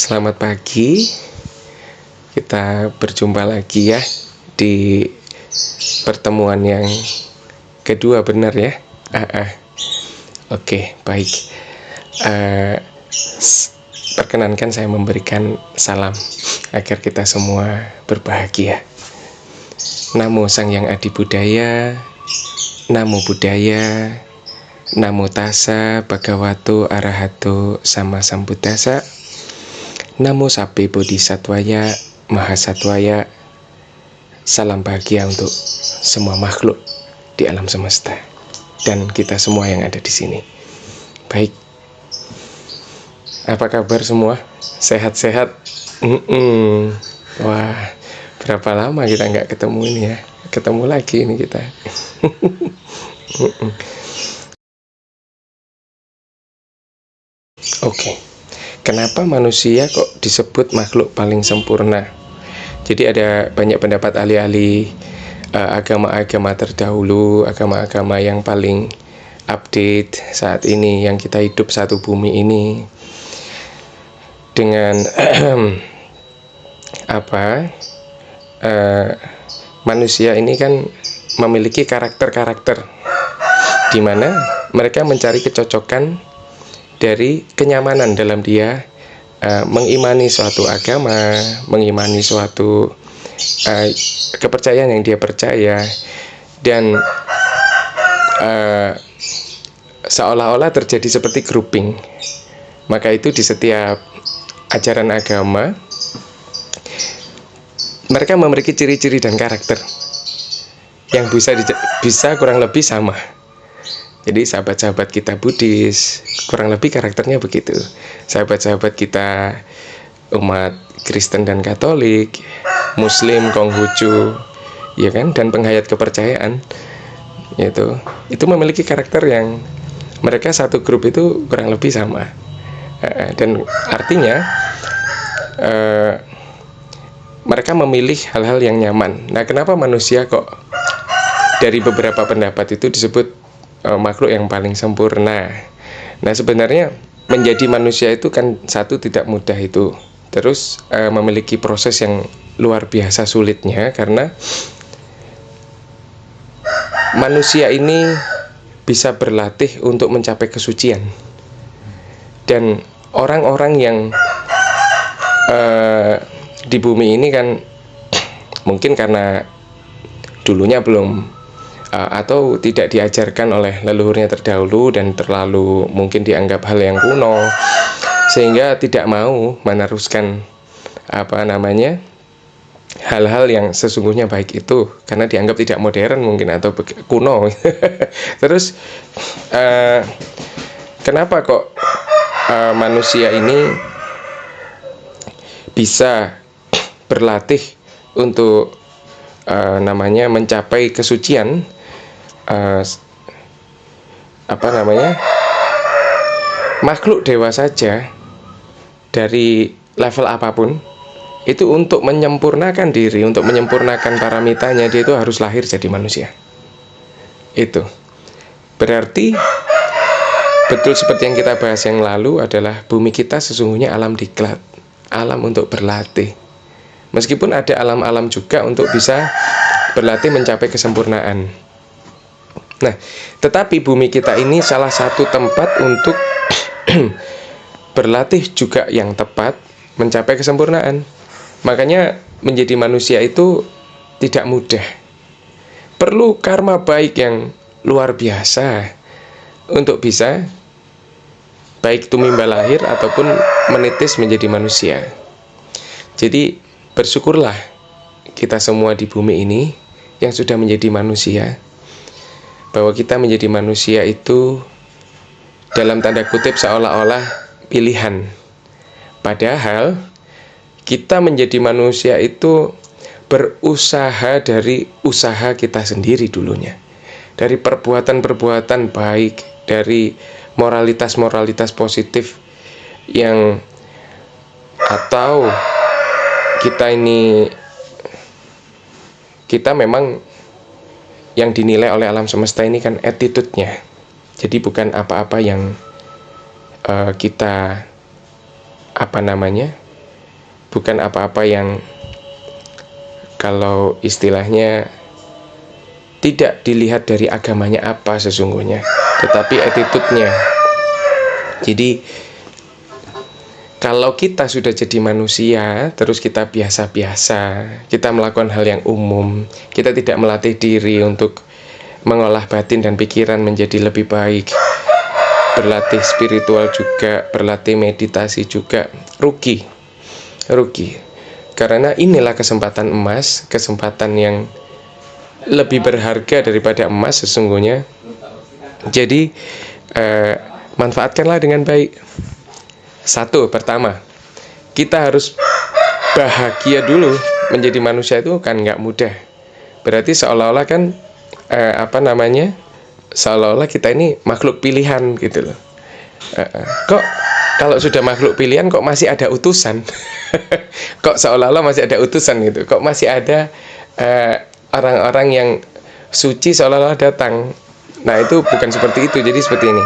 Selamat pagi. Kita berjumpa lagi ya di pertemuan yang kedua, benar ya? Oke, baik. Perkenankan saya memberikan salam agar kita semua berbahagia. Namo Sang Yang Adi Budaya, Namo Buddhaya, Namo Tassa Bhagavato Arahato Sama Sambuddhassa, Namo Sabbe Bodhisattvaya Mahasattvaya. Salam bahagia untuk semua makhluk di alam semesta dan kita semua yang ada di sini. Baik, apa kabar semua? Sehat-sehat? Wah, berapa lama kita nggak ketemu ini ya? Ketemu lagi ini kita. Oke. Kenapa manusia kok disebut makhluk paling sempurna? Jadi ada banyak pendapat ahli-ahli agama-agama terdahulu, agama-agama yang paling update saat ini, yang kita hidup satu bumi ini dengan manusia ini kan memiliki karakter-karakter di mana mereka mencari kecocokan dari kenyamanan dalam dia mengimani suatu agama, mengimani suatu kepercayaan yang dia percaya, dan seolah-olah terjadi seperti grouping. Maka itu di setiap ajaran agama mereka memiliki ciri-ciri dan karakter yang bisa kurang lebih sama. Jadi sahabat-sahabat kita Buddhis kurang lebih karakternya begitu. Sahabat-sahabat kita umat Kristen dan Katolik, Muslim, Konghucu, ya kan, dan penghayat kepercayaan itu memiliki karakter yang mereka satu grup itu kurang lebih sama. Dan artinya mereka memilih hal-hal yang nyaman. Nah, kenapa manusia kok dari beberapa pendapat itu disebut makhluk yang paling sempurna? Nah, sebenarnya menjadi manusia itu kan satu tidak mudah itu. Terus memiliki proses yang luar biasa sulitnya karena manusia ini bisa berlatih untuk mencapai kesucian. Dan orang-orang yang di bumi ini kan mungkin karena dulunya belum atau tidak diajarkan oleh leluhurnya terdahulu dan terlalu mungkin dianggap hal yang kuno, sehingga tidak mau meneruskan hal-hal yang sesungguhnya baik itu karena dianggap tidak modern mungkin atau kuno. Terus kenapa kok manusia ini bisa berlatih untuk mencapai kesucian? Makhluk dewa saja dari level apapun itu untuk menyempurnakan diri, untuk menyempurnakan paramitanya, dia itu harus lahir jadi manusia. Itu berarti betul seperti yang kita bahas yang lalu adalah bumi kita sesungguhnya alam diklat, alam untuk berlatih. Meskipun ada alam-alam juga untuk bisa berlatih mencapai kesempurnaan. Nah, tetapi bumi kita ini salah satu tempat untuk berlatih juga yang tepat mencapai kesempurnaan. Makanya menjadi manusia itu tidak mudah. Perlu karma baik yang luar biasa untuk bisa baik tumimba lahir ataupun menitis menjadi manusia. Jadi bersyukurlah kita semua di bumi ini yang sudah menjadi manusia, bahwa kita menjadi manusia itu dalam tanda kutip seolah-olah pilihan. Padahal kita menjadi manusia itu berusaha dari usaha kita sendiri dulunya. Dari perbuatan-perbuatan baik, dari moralitas-moralitas positif yang atau kita memang yang dinilai oleh alam semesta ini kan attitude-nya. Jadi bukan apa-apa yang kita bukan apa-apa yang kalau istilahnya tidak dilihat dari agamanya apa sesungguhnya, tetapi attitude-nya. Jadi kalau kita sudah jadi manusia, terus kita biasa-biasa, kita melakukan hal yang umum, kita tidak melatih diri untuk mengolah batin dan pikiran menjadi lebih baik, berlatih spiritual juga, berlatih meditasi juga, rugi. Karena inilah kesempatan emas, kesempatan yang lebih berharga daripada emas sesungguhnya. Jadi manfaatkanlah dengan baik. Satu, pertama, kita harus bahagia dulu. Menjadi manusia itu kan nggak mudah. Berarti seolah-olah kan seolah-olah kita ini makhluk pilihan gitu loh. Kok kalau sudah makhluk pilihan kok masih ada utusan? Kok seolah-olah masih ada utusan gitu? Kok masih ada orang-orang yang suci seolah-olah datang? Nah, itu bukan seperti itu. Jadi seperti ini.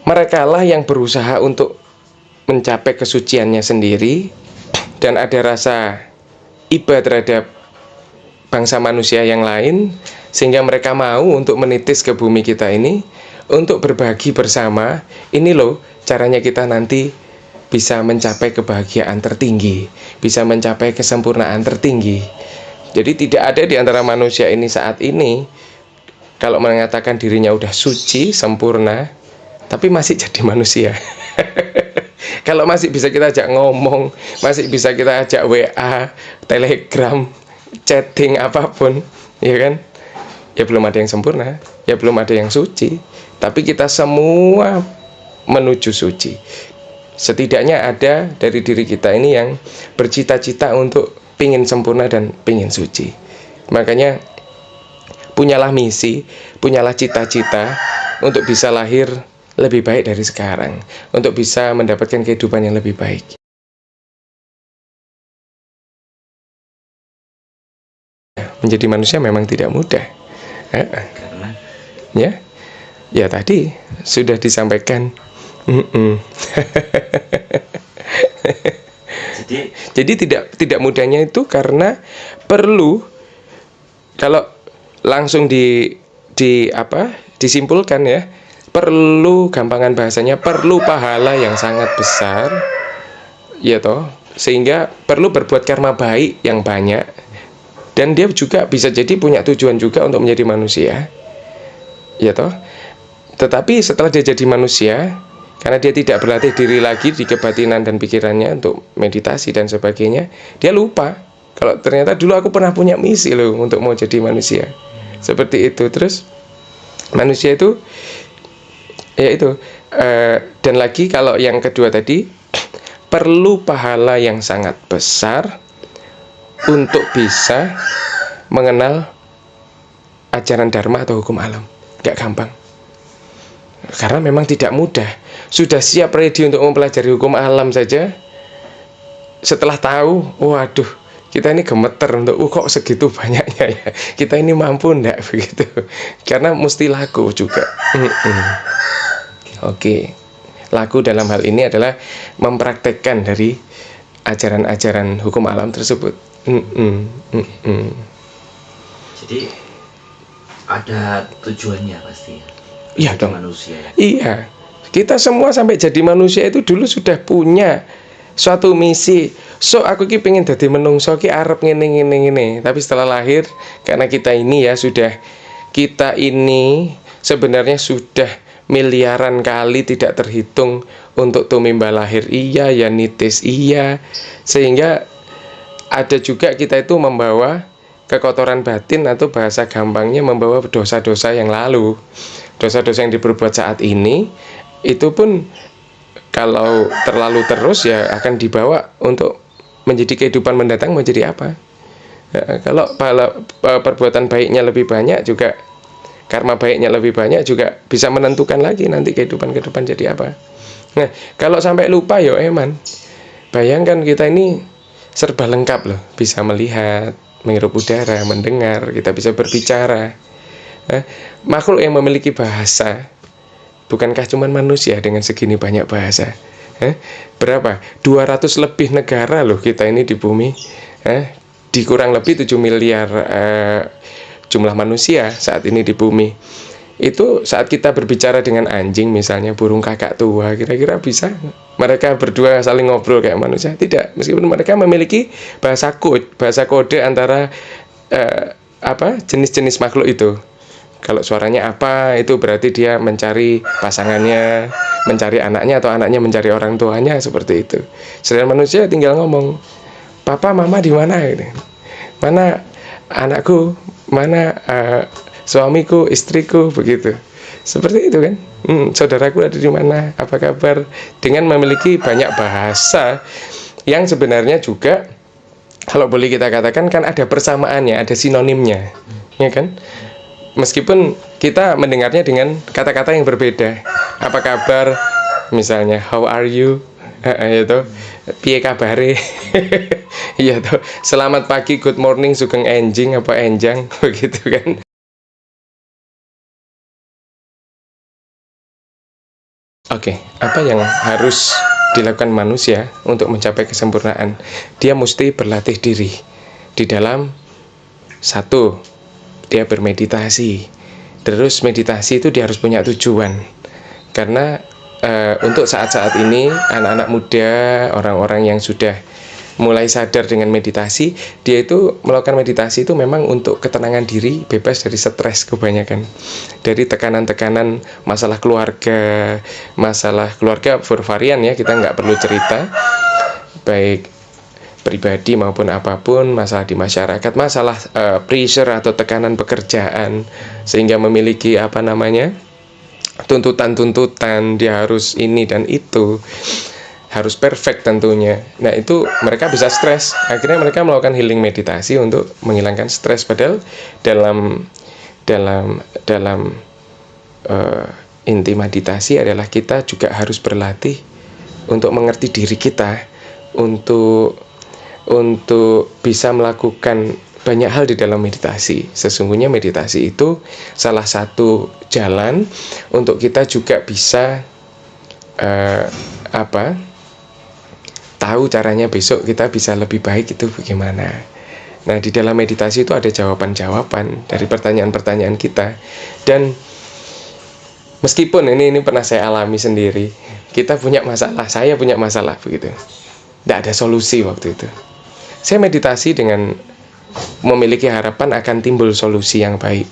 Mereka lah yang berusaha untuk mencapai kesuciannya sendiri dan ada rasa iba terhadap bangsa manusia yang lain, sehingga mereka mau untuk menitis ke bumi kita ini untuk berbagi bersama. Ini loh caranya kita nanti bisa mencapai kebahagiaan tertinggi, bisa mencapai kesempurnaan tertinggi. Jadi tidak ada di antara manusia ini saat ini kalau mengatakan dirinya udah suci, sempurna, tapi masih jadi manusia. Kalau masih bisa kita ajak ngomong, masih bisa kita ajak WA, Telegram, chatting, apapun, ya kan? Ya belum ada yang sempurna, ya belum ada yang suci. Tapi kita semua menuju suci. Setidaknya ada dari diri kita ini yang bercita-cita untuk pingin sempurna dan pingin suci. Makanya punyalah misi, punyalah cita-cita untuk bisa lahir lebih baik dari sekarang, untuk bisa mendapatkan kehidupan yang lebih baik. Menjadi manusia memang tidak mudah. Ya tadi sudah disampaikan. Jadi tidak mudahnya itu karena perlu, kalau langsung disimpulkan ya, perlu, gampangan bahasanya, perlu pahala yang sangat besar, ya toh, sehingga perlu berbuat karma baik yang banyak, dan dia juga bisa jadi punya tujuan juga untuk menjadi manusia, ya toh. Tetapi setelah dia jadi manusia, karena dia tidak berlatih diri lagi di kebatinan dan pikirannya untuk meditasi dan sebagainya, dia lupa kalau ternyata dulu aku pernah punya misi loh untuk mau jadi manusia. Seperti itu. Terus manusia itu dan lagi kalau yang kedua tadi, perlu pahala yang sangat besar untuk bisa mengenal ajaran dharma atau hukum alam. Gak gampang, karena memang tidak mudah. Sudah siap ready untuk mempelajari hukum alam saja, setelah tahu, waduh, kita ini gemeter untuk kok segitu banyaknya ya, kita ini mampu enggak begitu, karena mesti laku juga. Oke, laku dalam hal ini adalah mempraktekkan dari ajaran-ajaran hukum alam tersebut. Jadi ada tujuannya pasti ya. Iya dong. Manusia. Iya. Kita semua sampai jadi manusia itu dulu sudah punya suatu misi. So aku ki pengen jadi menungso ki arep ngene. Tapi setelah lahir, karena kita ini sebenarnya sudah miliaran kali tidak terhitung untuk tumimba lahir, iya, ya nitis, iya, sehingga ada juga kita itu membawa kekotoran batin, atau bahasa gampangnya membawa dosa-dosa yang lalu, dosa-dosa yang diperbuat saat ini. Itu pun kalau terlalu terus ya akan dibawa untuk menjadi kehidupan mendatang menjadi apa. Kalau perbuatan baiknya lebih banyak juga, karma baiknya lebih banyak juga bisa menentukan lagi nanti kehidupan jadi apa. Nah, kalau sampai lupa ya eman. Bayangkan kita ini serba lengkap loh, bisa melihat, menghirup udara, mendengar, kita bisa berbicara. Makhluk yang memiliki bahasa, bukankah cuma manusia dengan segini banyak bahasa? Berapa? 200 lebih negara loh kita ini di bumi. Di kurang lebih 7 miliar jumlah manusia saat ini di bumi. Itu saat kita berbicara dengan anjing misalnya, burung kakak tua, kira-kira bisa mereka berdua saling ngobrol kayak manusia? Tidak, meskipun mereka memiliki bahasa kode antara jenis-jenis makhluk itu. Kalau suaranya apa, itu berarti dia mencari pasangannya, mencari anaknya, atau anaknya mencari orang tuanya, seperti itu. Sedangkan manusia tinggal ngomong, papa, mama di mana? Mana anakku, mana suamiku, istriku, begitu. Seperti itu kan. Saudaraku ada di mana? Apa kabar? Dengan memiliki banyak bahasa yang sebenarnya juga, kalau boleh kita katakan, kan ada persamaannya, ada sinonimnya, ya kan? Meskipun kita mendengarnya dengan kata-kata yang berbeda. Apa kabar? Misalnya, how are you? Itu piye kabare? Iya tuh. Selamat pagi, good morning, sugeng enjing apa enjang, begitu kan? Oke, apa yang harus dilakukan manusia untuk mencapai kesempurnaan? Dia mesti berlatih diri di dalam satu, dia bermeditasi. Terus meditasi itu dia harus punya tujuan. Karena untuk saat-saat ini anak-anak muda, orang-orang yang sudah mulai sadar dengan meditasi, dia itu melakukan meditasi itu memang untuk ketenangan diri, bebas dari stres kebanyakan, dari tekanan-tekanan masalah keluarga bervarian ya, kita nggak perlu cerita, baik pribadi maupun apapun, masalah di masyarakat, masalah pressure atau tekanan pekerjaan, sehingga memiliki tuntutan-tuntutan, dia harus ini dan itu, harus perfect tentunya. Nah itu mereka bisa stres. Akhirnya mereka melakukan healing meditasi untuk menghilangkan stres. Padahal dalam inti meditasi adalah kita juga harus berlatih untuk mengerti diri kita, untuk bisa melakukan banyak hal di dalam meditasi. Sesungguhnya meditasi itu salah satu jalan untuk kita juga bisa tahu caranya besok kita bisa lebih baik itu bagaimana. Nah di dalam meditasi itu ada jawaban-jawaban dari pertanyaan-pertanyaan kita. Dan meskipun ini pernah saya alami sendiri, kita punya masalah, saya punya masalah begitu, tidak ada solusi waktu itu. Saya meditasi dengan memiliki harapan akan timbul solusi yang baik.